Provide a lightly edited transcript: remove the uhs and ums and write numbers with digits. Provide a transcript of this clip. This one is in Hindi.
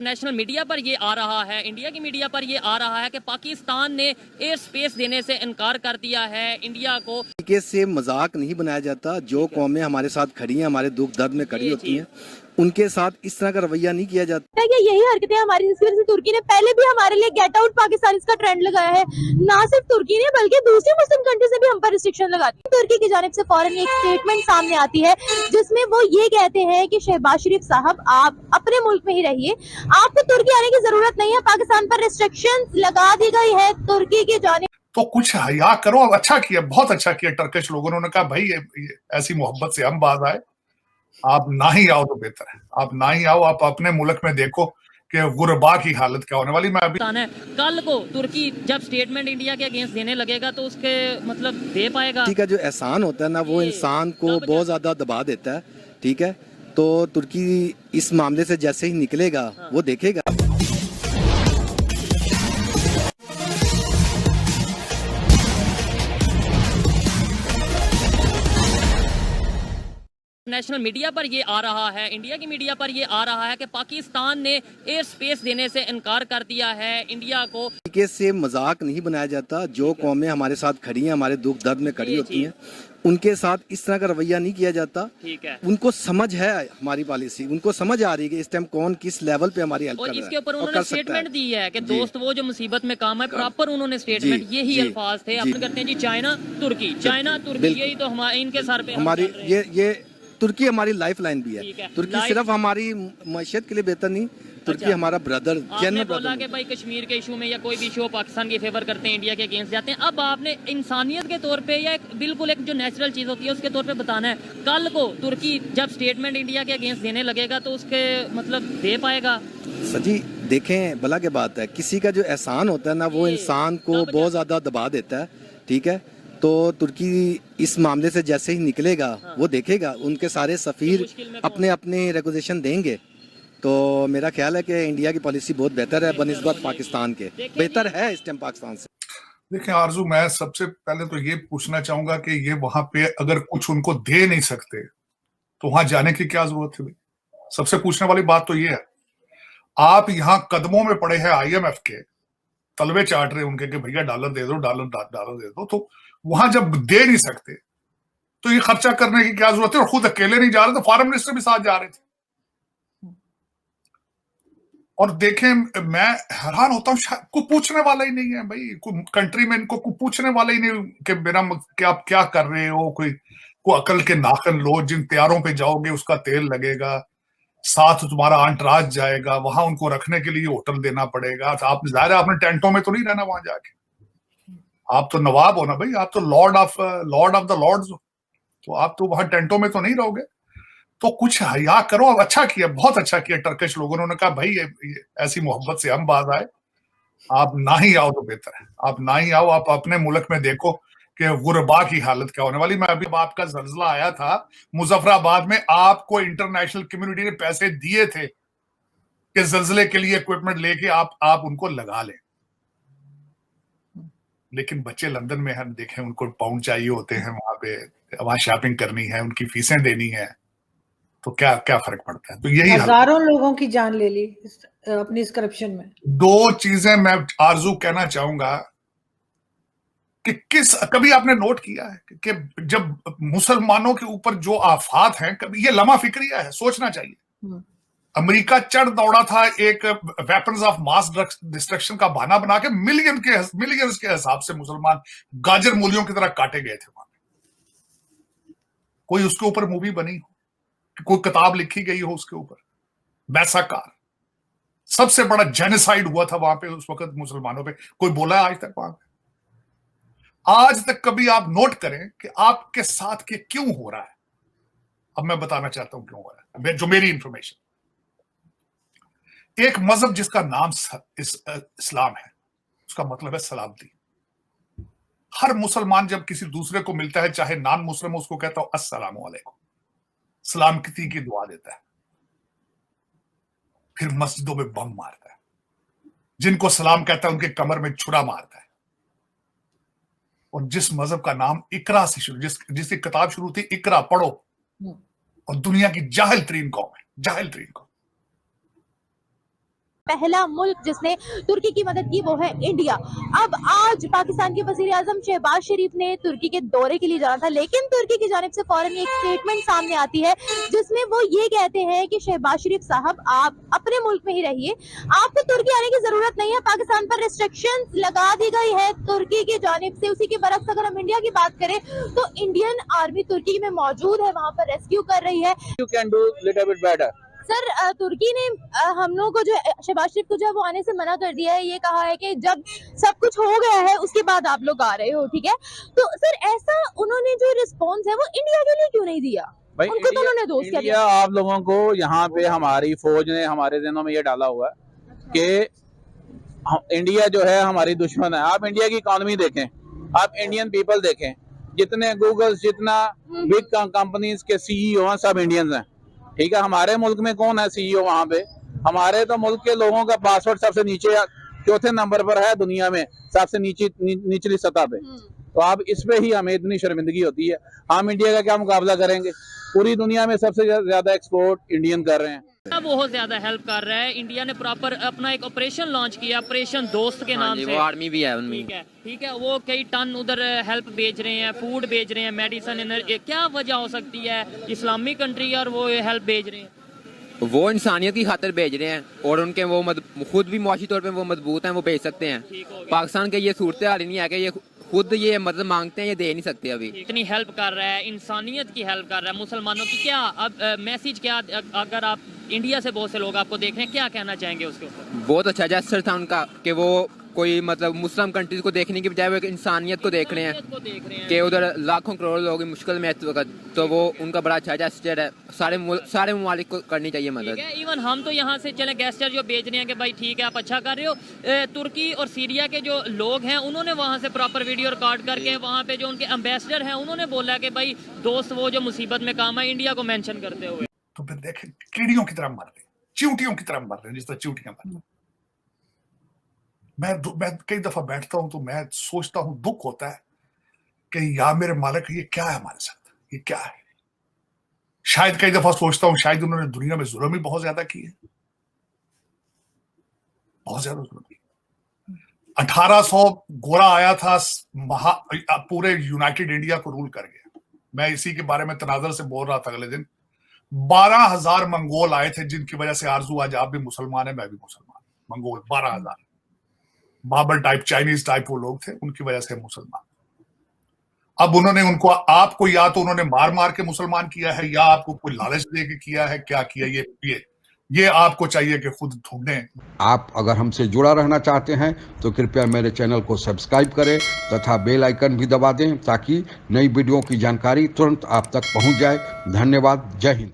नेशनल मीडिया पर ये आ रहा है, इंडिया की मीडिया पर ये आ रहा है कि पाकिस्तान ने एयर स्पेस देने से इनकार कर दिया है इंडिया को। तरीके से मजाक नहीं बनाया जाता। जो कौमें हमारे साथ खड़ी हैं, हमारे दुख दर्द में खड़ी होती हैं, उनके साथ इस तरह का रवैया नहीं किया जाता। यही हरकतें हमारी, जिसकी वजह से तुर्की ने पहले भी हमारे लिए गेट आउट पाकिस्तान इसका ट्रेंड लगाया है। ना सिर्फ तुर्की ने बल्कि दूसरी मुस्लिम कंट्रीज ने भी हम पर रिस्ट्रिक्शन लगाती है। तुर्की की जानिब से फौरन एक स्टेटमेंट सामने आती है जिसमें वो ये कहते हैं कि शहबाज शरीफ साहब, आप अपने मुल्क में ही रहिए, आपको तुर्की आने की जरूरत नहीं है। पाकिस्तान पर रिस्ट्रिक्शन लगा दी गई है तुर्की की जानिब। तो कुछ हया करो। अच्छा किया, बहुत अच्छा किया टर्किश लोगों ने। उन्होंने कहा भाई ये ऐसी मोहब्बत से हम बाज आए, आप ना ही आओ तो बेहतर है। आप ना ही आओ, आप अपने मुल्क में देखो कि गुरबा की हालत क्या होने वाली। मैं अभी कल को तुर्की जब स्टेटमेंट इंडिया के अगेंस्ट देने लगेगा तो उसके मतलब दे पाएगा। ठीक है, जो एहसान होता है ना, वो इंसान को बहुत ज्यादा दबा देता है। ठीक है, तो तुर्की इस मामले से जैसे ही निकलेगा वो देखेगा। नेशनल मीडिया पर ये आ रहा है, इंडिया की मीडिया पर ये आ रहा है कि पाकिस्तान ने एयर स्पेस देने से इनकार कर दिया है इंडिया को। तरीके से मजाक नहीं बनाया जाता। जो कौमें हमारे साथ खड़ी हैं, हमारे दुख दर्द में खड़ी होती हैं, उनके साथ इस तरह का रवैया नहीं किया जाता। ठीक है, उनको समझ है हमारी पॉलिसी, उनको समझ आ रही है कि इस टाइम कौन किस लेवल पे हमारी हेल्प कर रहा है। और इसके ऊपर उन्होंने स्टेटमेंट दी है कि दोस्त वो जो मुसीबत में काम है, प्रॉपर उन्होंने स्टेटमेंट, यही अल्फाज थे। अपने करते हैं जी चाइना तुर्की, चाइना तुर्की, यही तो हमारे इनके सर पे हमारी ये तुर्की हमारी लाइफ लाइन भी है। तुर्की सिर्फ हमारी मैशियत के लिए बेहतर नहीं, तुर्की हमारा ब्रदर, आपने बोला कि भाई कश्मीर के इशू में या कोई भी इशू पाकिस्तान की फेवर करते हैं, इंडिया के अगेंस्ट जाते हैं। अब आपने इंसानियत के तौर पे या बिल्कुल एक जो नेचुरल चीज होती है उसके तौर पे बताना है। कल को तुर्की जब स्टेटमेंट इंडिया के अगेंस्ट देने लगेगा तो उसके मतलब दे पाएगा। सजी देखें, भला के बात है, किसी का जो एहसान होता है ना, वो इंसान को बहुत ज्यादा दबा देता है। ठीक है, तो तुर्की इस मामले से जैसे ही निकलेगा वो देखेगा। उनके सारे सफीर अपने अपने रेगुलेशन देंगे। तो मेरा ख्याल है कि इंडिया की पॉलिसी बहुत बेहतर है बनिस्बत पाकिस्तान के, बेहतर है इस टाइम पाकिस्तान से। देखिए आरजू, मैं सबसे पहले तो ये पूछना चाहूंगा कि ये वहां पे अगर कुछ उनको दे नहीं सकते तो वहां जाने की क्या जरूरत है? सबसे पूछने वाली बात तो ये है। आप यहाँ कदमों में पड़े हैं IMF के, तलवे चाट रहे उनके कि भैया डॉलर दे दो, डॉलर दे दो। तो वहां जब दे नहीं सकते तो ये खर्चा करने की क्या जरूरत है? और खुद अकेले नहीं जा रहे थे, फॉरेन मिनिस्टर भी साथ जा रहे थे। और देखें, मैं हैरान होता हूं, कोई पूछने वाला ही नहीं है भाई। कोई कंट्री में इनको कोई पूछने वाला ही नहीं कि मेरा कि आप क्या कर रहे हो। कोई अकल के नाखन लो। जिन तैयारों पे जाओगे उसका तेल लगेगा, साथ तुम्हारा अंतराज जाएगा, वहां उनको रखने के लिए होटल देना पड़ेगा। तो आप जाहिर है आपने टेंटों में तो नहीं रहना वहां जाके। आप तो नवाब हो ना भाई, आप तो लॉर्ड ऑफ द लॉर्ड्स हो, तो आप तो वहां टेंटों में तो नहीं रहोगे। तो कुछ हया करो। अच्छा किया, बहुत अच्छा किया टर्किश लोगों ने। उन्होंने कहा भाई ये ऐसी मोहब्बत से हम बाज आए, आप ना ही आओ तो बेहतर है। आप ना ही आओ, आप अपने मुल्क में देखो कि गुरबा की हालत क्या होने वाली। मैं अभी आपका जल्जला आया था मुजफ्फराबाद में, आपको इंटरनेशनल कम्युनिटी ने पैसे दिए थे कि जल्जले के लिए इक्विपमेंट लेके आप उनको लगा लें। लेकिन बच्चे लंदन में हम देखें, उनको पाउंड चाहिए होते हैं, वहां शॉपिंग करनी है, उनकी फीसें देनी है, तो क्या क्या फर्क पड़ता है? तो यही हजारों लोगों की जान ले ली अपनी इस करप्शन में। दो चीजें मैं आरजू कहना चाहूंगा कि कभी आपने नोट किया है कि जब मुसलमानों के ऊपर जो आफात हैं, कभी ये लम्हा फिक्रिया है, सोचना चाहिए। अमेरिका चढ़ दौड़ा था एक वेपन्स ऑफ मास डिस्ट्रक्शन का बहाना बना के, मिलियंस के हिसाब से मुसलमान गाजर मूलियों की तरह काटे गए थे वहां। कोई उसके ऊपर मूवी बनी हो, कोई किताब लिखी गई हो उसके ऊपर? बैसाकार सबसे बड़ा जेनोसाइड हुआ था वहां पे उस वक्त मुसलमानों पे। कोई बोला है आज तक वहां पे? आज तक कभी आप नोट करें कि आपके साथ के क्यों हो रहा है? अब मैं बताना चाहता हूं क्यों हो रहा है, जो मेरी इंफॉर्मेशन। एक मजहब जिसका नाम इस्लाम है, उसका मतलब है सलामती। हर मुसलमान जब किसी दूसरे को मिलता है, चाहे नॉन मुस्लिम, उसको कहता हूं अस्सलामु अलैकुम, सलामती की दुआ देता है। फिर मस्जिदों में बम मारता है, जिनको सलाम कहता है उनके कमर में छुरा मारता है। और जिस मजहब का नाम इकरा से शुरू, जिसकी किताब शुरू थी इकरा पढ़ो, और दुनिया की जाहिल तरीन कौम है, जाहिल तरीन कौम, पहला मुल्क जिसने तुर्की की मदद की वो है इंडिया। अब आज पाकिस्तान के वजीर आजम शहबाज शरीफ ने तुर्की के दौरे के लिए जाना था, लेकिन तुर्की की जानिब से फौरन एक स्टेटमेंट सामने आती है जिसमें वो ये कहते हैं कि शहबाज शरीफ साहब आप अपने मुल्क में ही रहिए, आपको तुर्की आने की जरूरत नहीं है। पाकिस्तान पर रिस्ट्रिक्शंस लगा दी गई है तुर्की की जानिब से। उसी के बरक्स अगर हम इंडिया की बात करें तो इंडियन आर्मी तुर्की में मौजूद है, वहां पर रेस्क्यू कर रही है। You can do little bit better. Sir तुर्की ने हम लोगों को जो शहबाज शरीफ को जो है वो आने से मना कर दिया है, ये कहा है कि जब सब कुछ हो गया है उसके बाद आप लोग आ रहे हो, ठीक है। तो सर ऐसा उन्होंने जो रिस्पॉन्स है वो इंडिया के लिए क्यों नहीं दिया? भाई उनको तो उन्होंने दोस्त क्या इंडिया आप लोगों को यहाँ पे हमारी फौज ने हमारे दिनों में ये डाला हुआ है कि इंडिया जो है हमारी दुश्मन है। आप इंडिया की इकोनॉमी देखें, आप इंडियन पीपल देखें, जितने गूगल जितना बिग कंपनीज के सीईओ हैं सब इंडियंस हैं, ठीक है। हमारे मुल्क में कौन है सीईओ वहां पे? हमारे तो मुल्क के लोगों का पासवर्ड सबसे नीचे चौथे नंबर पर है दुनिया में, सबसे निचली सतह पे। तो आप इस पे ही हमें इतनी शर्मिंदगी होती है। हम इंडिया का क्या मुकाबला करेंगे? पूरी दुनिया में सबसे ज्यादा एक्सपोर्ट इंडियन कर रहे हैं। बहुत ज्यादा हेल्प कर रहा है। इंडिया ने प्रॉपर अपना एक ऑपरेशन लॉन्च किया, ऑपरेशन दोस्त के नाम से। वो आर्मी भी है उनमें। ठीक है, वो कई टन उधर हेल्प भेज रहे हैं, फूड भेज रहे हैं, मेडिसिन, एनर्जी। क्या वजह हो सकती है इस्लामिक कंट्री और वो हेल्प भेज रहे हैं? वो इंसानियत की खातिर भेज रहे हैं और उनके वो खुद भी मुआशी तौर पे वो मजबूत हैं, वो भेज सकते हैं। पाकिस्तान के ये सूरत हाल नहीं है कि ये खुद ये मदद मांगते हैं, ये दे नहीं सकते। अभी इतनी हेल्प कर रहा है, इंसानियत की हेल्प कर रहा है, मुसलमानों की। क्या अब मैसेज क्या, अगर आप इंडिया से बहुत से लोग आपको देख रहे हैं, क्या कहना चाहेंगे उसके ऊपर? बहुत अच्छा जेस्चर था उनका कि वो कोई मुस्लिम कंट्रीज को देखने की बजाय वो एक इंसानियत को देख रहे हैं कि उधर लाखों करोड़ लोग मुश्किल में इस वक्त। तो वो उनका बड़ा अच्छा जेस्चर है। सारे ममालिक को करनी चाहिए मदद। इवन हम तो यहाँ से चले गेस्टर जो भेज रहे हैं कि भाई ठीक है आप अच्छा कर रहे हो। तुर्की और सीरिया के जो लोग हैं उन्होंने वहाँ से प्रॉपर वीडियो रिकॉर्ड करके वहाँ पे जो उनके एम्बेसडर हैं उन्होंने बोला कि भाई दोस्त वो जो मुसीबत में काम है, इंडिया को मेंशन करते हुए। तो फिर देखें कीड़ियों की तरह मर रहे, चींटियों की तरह मर रहे, जिस तरह चींटियां मर रही। मैं कई दफा बैठता हूं तो मैं सोचता हूं, दुख होता है कि या मेरे मालिक ये क्या है हमारे साथ, ये क्या है। शायद कई दफा सोचता हूं शायद उन्होंने दुनिया में जुल्म ही बहुत ज्यादा किए, बहुत ज्यादा जुल्म किए। 1800 गोरा आया था, पूरे यूनाइटेड इंडिया को रूल कर गया। मैं इसी के बारे में तनाजर से बोल रहा था अगले दिन। 12,000 मंगोल आए थे जिनकी वजह से आरजू आज आप भी मुसलमान है, मैं भी मुसलमान। Mongol 12,000 Babur type, Chinese type वो लोग थे, उनकी वजह से मुसलमान। अब उन्होंने उनको, आपको या तो उन्होंने मार मार के मुसलमान किया है या आपको कोई लालच दे के किया है। क्या किया ये आपको चाहिए कि खुद ढूंढें। आप अगर हमसे जुड़ा रहना चाहते हैं तो कृपया मेरे चैनल को सब्सक्राइब करें तथा बेल आइकन भी दबा दें ताकि नई वीडियो की जानकारी तुरंत आप तक पहुंच जाए। धन्यवाद। जय हिंद।